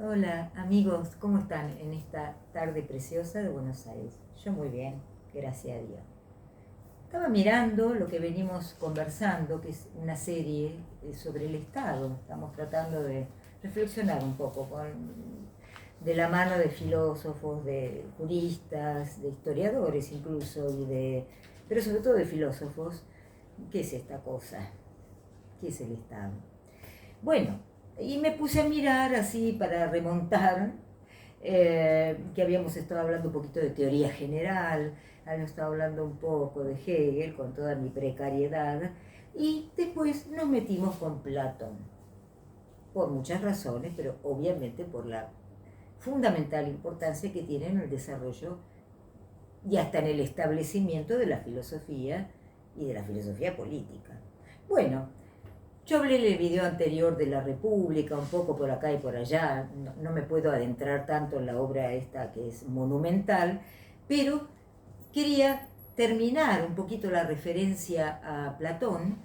Hola amigos, ¿cómo están en esta tarde preciosa de Buenos Aires? Yo muy bien, gracias a Dios. Estaba mirando lo que venimos conversando, que es una serie sobre el Estado. Estamos tratando de reflexionar un poco de la mano de filósofos, de juristas, de historiadores incluso, pero sobre todo de filósofos. ¿Qué es esta cosa? ¿Qué es el Estado? Bueno, y me puse a mirar así para remontar, que habíamos estado hablando un poquito de teoría general, habíamos estado hablando un poco de Hegel con toda mi precariedad, y después nos metimos con Platón, por muchas razones, pero obviamente por la fundamental importancia que tiene en el desarrollo y hasta en el establecimiento de la filosofía y de la filosofía política. Bueno, yo hablé en el video anterior de la República, un poco por acá y por allá, no me puedo adentrar tanto en la obra esta que es monumental, pero quería terminar un poquito la referencia a Platón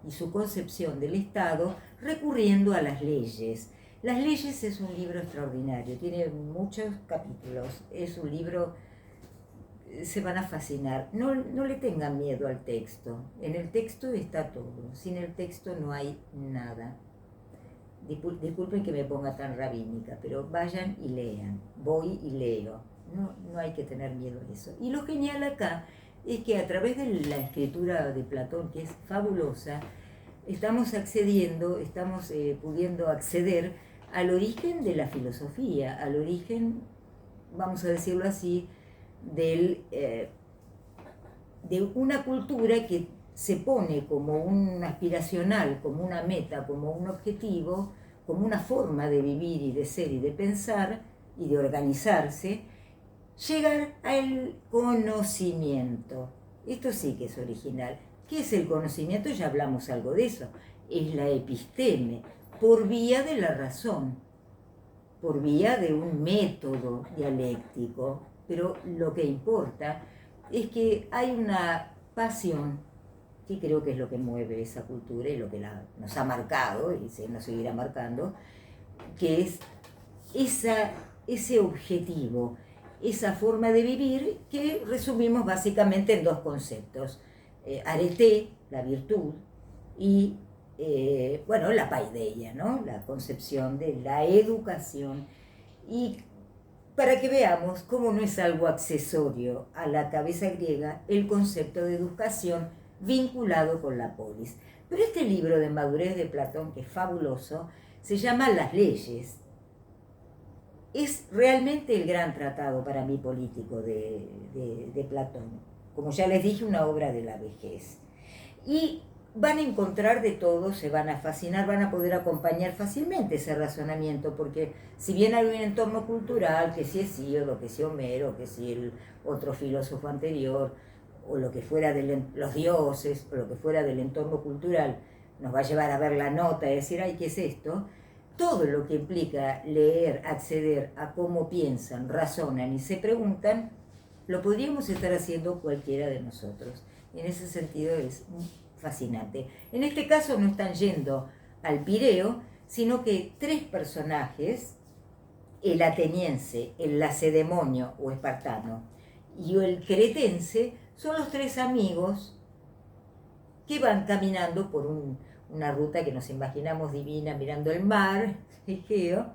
y su concepción del Estado recurriendo a las leyes. Las leyes es un libro extraordinario, tiene muchos capítulos, es un libro, se van a fascinar. No le tengan miedo al texto. En el texto está todo. Sin el texto no hay nada. Disculpen que me ponga tan rabínica, pero vayan y lean. Voy y leo. No hay que tener miedo a eso. Y lo genial acá es que a través de la escritura de Platón, que es fabulosa, estamos pudiendo acceder al origen de la filosofía, al origen, vamos a decirlo así, de una cultura que se pone como un aspiracional, como una meta, como un objetivo, como una forma de vivir y de ser y de pensar y de organizarse, llegar al conocimiento. Esto sí que es original. ¿Qué es el conocimiento? Ya hablamos algo de eso. Es la episteme, por vía de la razón, por vía de un método dialéctico. Pero lo que importa es que hay una pasión que creo que es lo que mueve esa cultura y lo que nos ha marcado y nos seguirá marcando, que es ese objetivo, esa forma de vivir que resumimos básicamente en dos conceptos. Arete, la virtud, y bueno, la paideia, ¿no? La concepción de la educación. Y para que veamos cómo no es algo accesorio a la cabeza griega el concepto de educación vinculado con la polis. Pero este libro de madurez de Platón, que es fabuloso, se llama Las leyes. Es realmente el gran tratado para mí político de Platón. Como ya les dije, una obra de la vejez. Y van a encontrar de todo, se van a fascinar, van a poder acompañar fácilmente ese razonamiento, porque si bien hay un entorno cultural, que si es Hesíodo, que si Homero, que si el otro filósofo anterior, o lo que fuera de los dioses, o lo que fuera del entorno cultural, nos va a llevar a ver la nota y decir, ay, ¿qué es esto? Todo lo que implica leer, acceder a cómo piensan, razonan y se preguntan, lo podríamos estar haciendo cualquiera de nosotros. En ese sentido es fascinante. En este caso no están yendo al Pireo, sino que tres personajes, el ateniense, el lacedemonio o espartano y el cretense, son los tres amigos que van caminando por una ruta que nos imaginamos divina, mirando el mar Egeo,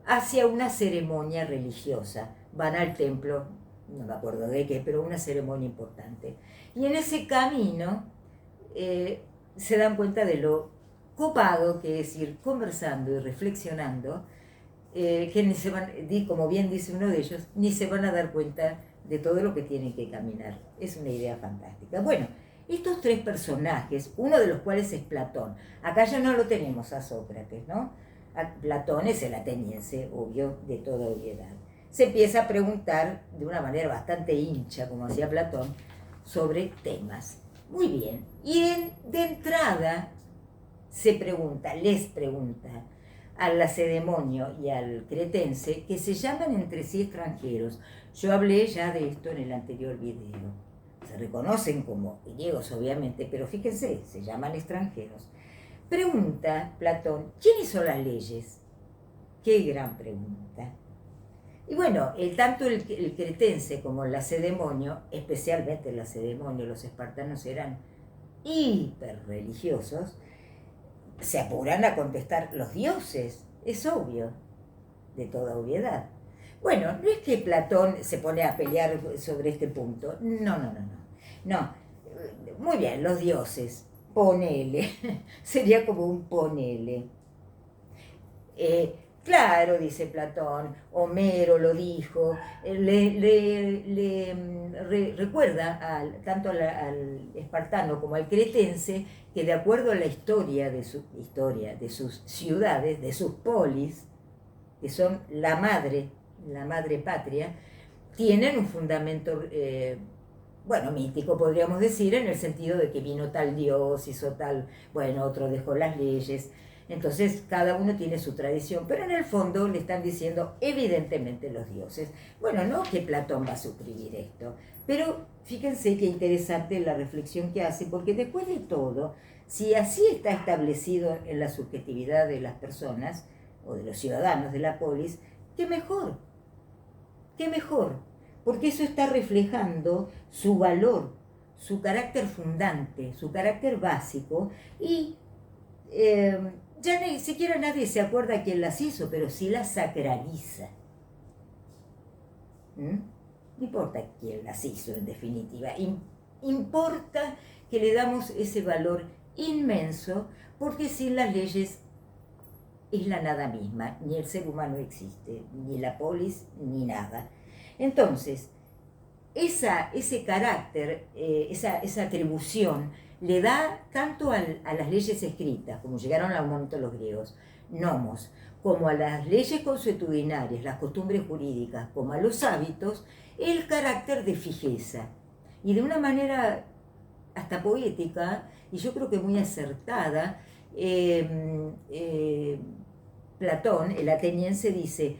hacia una ceremonia religiosa. Van al templo, no me acuerdo de qué, pero una ceremonia importante. Y en ese camino se dan cuenta de lo copado que es ir conversando y reflexionando, que ni se van, como bien dice uno de ellos, ni se van a dar cuenta de todo lo que tienen que caminar. Es una idea fantástica. Bueno, estos tres personajes, uno de los cuales es Platón. Acá ya no lo tenemos a Sócrates, ¿no? Platón es el ateniense, obvio, de toda obviedad. Se empieza a preguntar de una manera bastante hincha, como hacía Platón, sobre temas. Muy bien. Y de entrada les pregunta al lacedemonio y al cretense, que se llaman entre sí extranjeros. Yo hablé ya de esto en el anterior video. Se reconocen como griegos, obviamente, pero fíjense, se llaman extranjeros. Pregunta Platón, ¿quiénes son las leyes? Qué gran pregunta. Y bueno, tanto el cretense como el lacedemonio, especialmente el lacedemonio, los espartanos eran hiper religiosos, se apuran a contestar los dioses, es obvio, de toda obviedad. Bueno, no es que Platón se pone a pelear sobre este punto, no, muy bien, los dioses, ponele, sería como un ponele. Claro, dice Platón, Homero lo dijo, recuerda tanto al espartano como al cretense que de acuerdo a la historia de sus ciudades, de sus polis, que son la madre patria, tienen un fundamento, mítico podríamos decir, en el sentido de que vino tal dios, hizo tal, otro dejó las leyes. Entonces cada uno tiene su tradición, pero en el fondo le están diciendo evidentemente los dioses. Bueno, no que Platón va a suscribir esto, pero fíjense qué interesante la reflexión que hace, porque después de todo, si así está establecido en la subjetividad de las personas, o de los ciudadanos de la polis, qué mejor, porque eso está reflejando su valor, su carácter fundante, su carácter básico, y ya ni siquiera nadie se acuerda quién las hizo, pero sí las sacraliza. No importa quién las hizo, en definitiva. Importa que le damos ese valor inmenso, porque sin las leyes es la nada misma, ni el ser humano existe, ni la polis, ni nada. Entonces, ese carácter, esa atribución, le da tanto a las leyes escritas, como llegaron a un momento los griegos, nomos, como a las leyes consuetudinarias, las costumbres jurídicas, como a los hábitos, el carácter de fijeza. Y de una manera hasta poética, y yo creo que muy acertada, Platón, el ateniense, dice: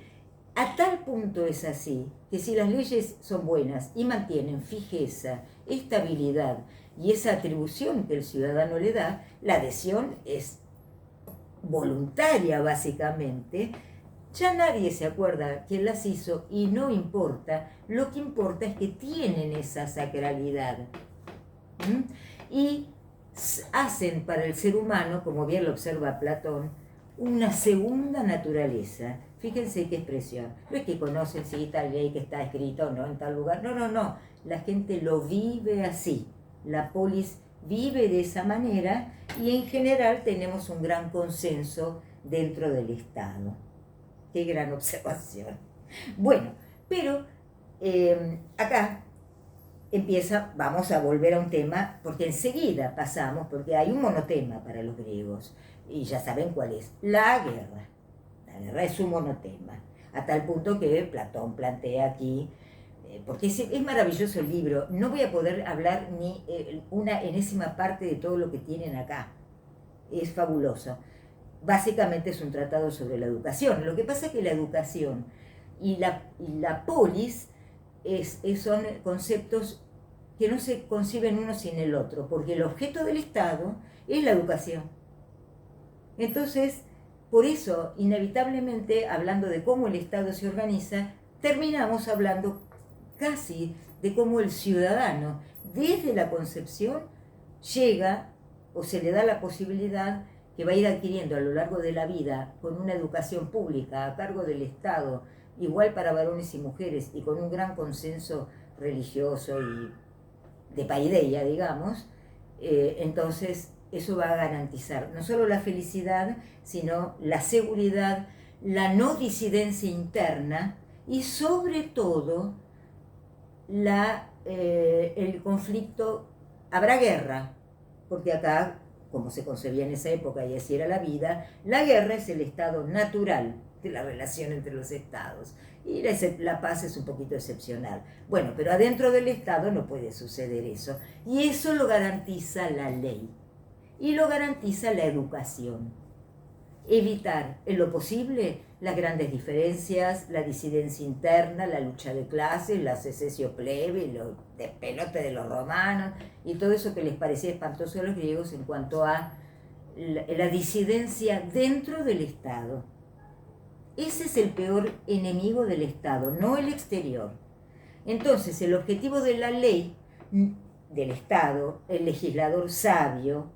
a tal punto es así, que si las leyes son buenas y mantienen fijeza, estabilidad y esa atribución que el ciudadano le da, la adhesión es voluntaria básicamente, ya nadie se acuerda quién las hizo y no importa, lo que importa es que tienen esa sacralidad. Y hacen para el ser humano, como bien lo observa Platón, una segunda naturaleza. Fíjense qué expresión. No es que conocen si tal ley que está escrita o no en tal lugar. No. La gente lo vive así. La polis vive de esa manera y en general tenemos un gran consenso dentro del Estado. Qué gran observación. Bueno, pero acá vamos a volver a un tema, porque enseguida pasamos, porque hay un monotema para los griegos, y ya saben cuál es: la guerra. La guerra es un monotema, a tal punto que Platón plantea aquí, porque es maravilloso el libro, no voy a poder hablar ni una enésima parte de todo lo que tienen acá, es fabuloso. Básicamente es un tratado sobre la educación. Lo que pasa es que la educación y la polis son conceptos que no se conciben uno sin el otro, porque el objeto del Estado es la educación. Entonces, por eso, inevitablemente, hablando de cómo el Estado se organiza, terminamos hablando casi de cómo el ciudadano, desde la concepción, llega o se le da la posibilidad que va a ir adquiriendo a lo largo de la vida, con una educación pública a cargo del Estado, igual para varones y mujeres, y con un gran consenso religioso y de paideia, digamos, entonces eso va a garantizar no solo la felicidad, sino la seguridad, la no disidencia interna y sobre todo el conflicto. Habrá guerra, porque acá, como se concebía en esa época y así era la vida, la guerra es el estado natural de la relación entre los estados. Y la paz es un poquito excepcional. Bueno, pero adentro del Estado no puede suceder eso. Y eso lo garantiza la ley. Y lo garantiza la educación. Evitar en lo posible las grandes diferencias, la disidencia interna, la lucha de clases, la secesio plebe, los despelote de los romanos y todo eso que les parecía espantoso a los griegos en cuanto a la disidencia dentro del Estado. Ese es el peor enemigo del Estado, no el exterior. Entonces, el objetivo de la ley del Estado, del legislador sabio,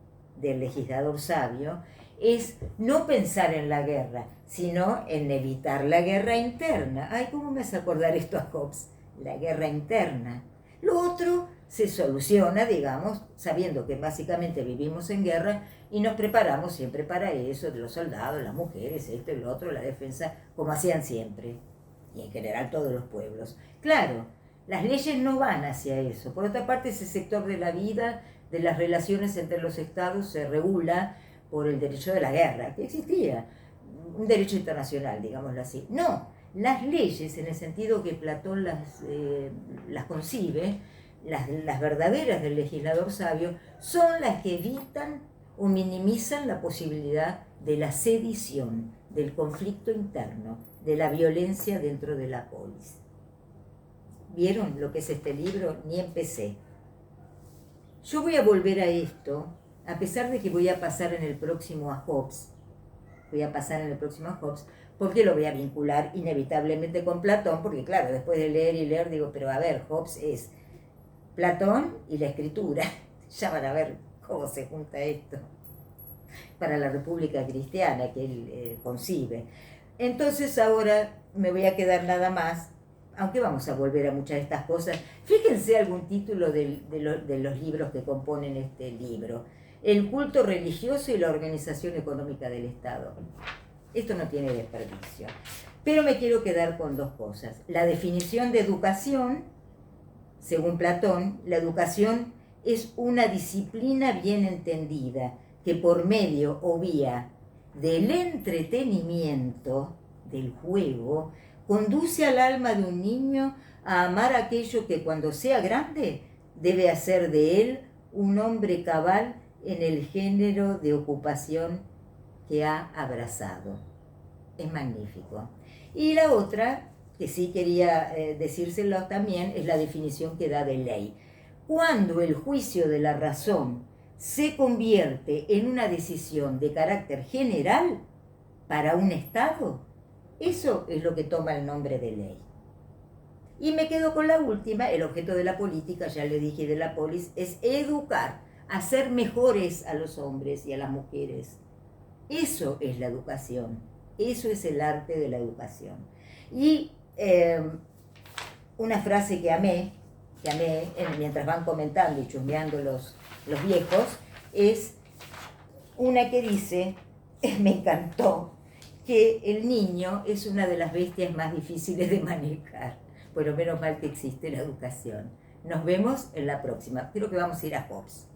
es no pensar en la guerra, sino en evitar la guerra interna. Ay, ¿cómo me hace acordar esto a Hobbes? La guerra interna. Lo otro se soluciona, digamos, sabiendo que básicamente vivimos en guerra y nos preparamos siempre para eso, de los soldados, las mujeres, esto y lo otro, la defensa, como hacían siempre, y en general todos los pueblos. Claro, las leyes no van hacia eso. Por otra parte, ese sector de la vida, de las relaciones entre los estados, se regula por el derecho de la guerra, que existía, un derecho internacional, digámoslo así. No, las leyes, en el sentido que Platón las concibe, las verdaderas del legislador sabio, son las que evitan o minimizan la posibilidad de la sedición, del conflicto interno, de la violencia dentro de la polis. ¿Vieron lo que es este libro? Ni empecé. Yo voy a volver a esto, a pesar de que voy a pasar en el próximo a Hobbes, porque lo voy a vincular inevitablemente con Platón, porque claro, después de leer y leer digo, pero a ver, Hobbes es Platón y la escritura. Ya van a ver cómo se junta esto para la República Cristiana que él concibe. Entonces ahora me voy a quedar nada más, aunque vamos a volver a muchas de estas cosas. Fíjense algún título de los libros que componen este libro. El culto religioso y la organización económica del Estado. Esto no tiene desperdicio. Pero me quiero quedar con dos cosas. La definición de educación, según Platón, la educación es una disciplina bien entendida que por medio o vía del entretenimiento, del juego, conduce al alma de un niño a amar aquello que cuando sea grande debe hacer de él un hombre cabal en el género de ocupación que ha abrazado. Es magnífico. Y la otra, que sí quería decírselo también, es la definición que da de ley. Cuando el juicio de la razón se convierte en una decisión de carácter general para un Estado, eso es lo que toma el nombre de ley. Y me quedo con la última, el objeto de la política, ya le dije, de la polis, es educar, hacer mejores a los hombres y a las mujeres. Eso es la educación, eso es el arte de la educación. Y una frase que amé mientras van comentando y chusmeando los viejos, es una que dice, me encantó, que el niño es una de las bestias más difíciles de manejar. Bueno, menos mal que existe la educación. Nos vemos en la próxima. Creo que vamos a ir a Hobbes.